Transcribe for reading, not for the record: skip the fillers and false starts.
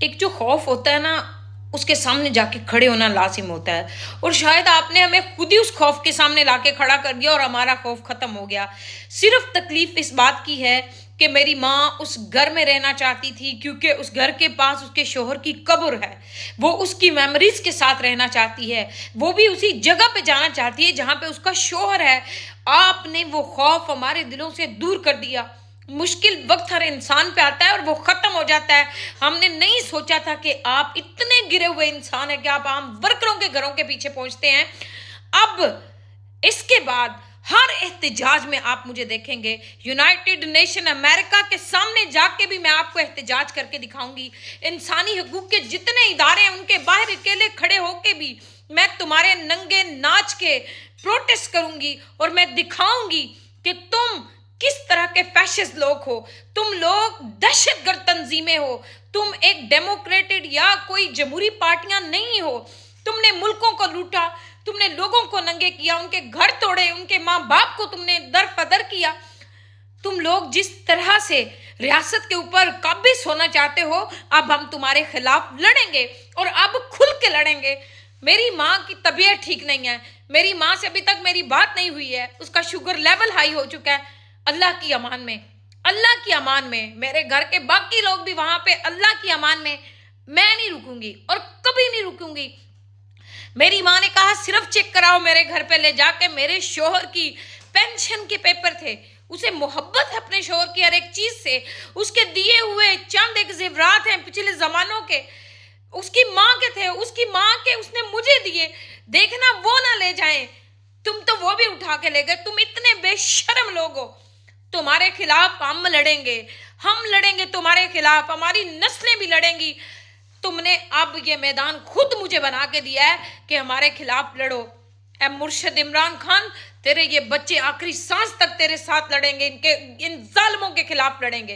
एक जो खौफ होता है ना, उसके सामने जाके खड़े होना लाजिम होता है। और शायद आपने हमें खुद ही उस खौफ के सामने लाके खड़ा कर दिया और हमारा खौफ खत्म हो गया। सिर्फ तकलीफ इस बात की है कि मेरी माँ उस घर में रहना चाहती थी, क्योंकि उस घर के पास उसके शोहर की कब्र है। वो उसकी मेमोरीज के साथ रहना चाहती है, वो भी उसी जगह पे जाना चाहती है जहाँ पे उसका शोहर है। आपने वो खौफ हमारे दिलों से दूर कर दिया। मुश्किल वक्त हर इंसान पे आता है और वो खत्म हो जाता है। हमने नहीं सोचा था कि आप इतने गिरे हुए इंसान हैं कि आप आम वर्करों के घरों के पीछे पहुंचते हैं। अब इसके बाद हर एहतजाज में आप मुझे देखेंगे। यूनाइटेड नेशन अमेरिका के सामने जाके भी मैं आपको एहतजाज करके दिखाऊंगी। इंसानी हकूक के जितने इदारे हैं उनके बाहर अकेले खड़े होके भी मैं तुम्हारे नंगे नाच के प्रोटेस्ट करूंगी और मैं दिखाऊंगी कि तुम किस तरह के फैशिस्ट लोग हो। तुम लोग दहशतगर्द तंजीमें हो। तुम एक डेमोक्रेटेड या कोई जमहूरी पार्टियां नहीं हो। तुमने मुल्कों को लूटा, तुमने लोगों को नंगे किया, उनके घर तोड़े, उनके माँ बाप को तुमने दरफदर किया। तुम लोग जिस तरह से रियासत के ऊपर काबिज होना चाहते हो, अब हम तुम्हारे खिलाफ लड़ेंगे और अब खुल के लड़ेंगे। मेरी माँ की तबीयत ठीक नहीं है, मेरी माँ से अभी तक मेरी बात नहीं हुई है, उसका शुगर लेवल हाई हो चुका है। अल्लाह की अमान में, अल्लाह की अमान में, मेरे घर के बाकी लोग भी वहां पे अल्लाह की अमान में। मैं नहीं रुकूंगी और कभी नहीं रुकूंगी। मेरी माँ ने कहा सिर्फ चेक कराओ मेरे घर पे ले जाके। मेरे शोहर की पेंशन के पेपर थे, उसे मोहब्बत है अपने शोहर की हर एक चीज से। उसके दिए हुए चंद एक जेवरात हैं पिछले जमानों के, उसकी माँ के थे, उसकी माँ के उसने मुझे दिए। देखना वो ना ले जाएं। तुम तो वो भी उठा के ले गए। तुम इतने बेशर्म लोग हो। तुम्हारे खिलाफ हम लड़ेंगे तुम्हारे खिलाफ, हमारी नस्लें भी लड़ेंगी। तुमने अब ये मैदान खुद मुझे बना के दिया है कि हमारे खिलाफ लड़ो। ए मुर्शिद इमरान खान, तेरे ये बच्चे आखिरी सांस तक तेरे साथ लड़ेंगे, इन जालिमों के खिलाफ लड़ेंगे।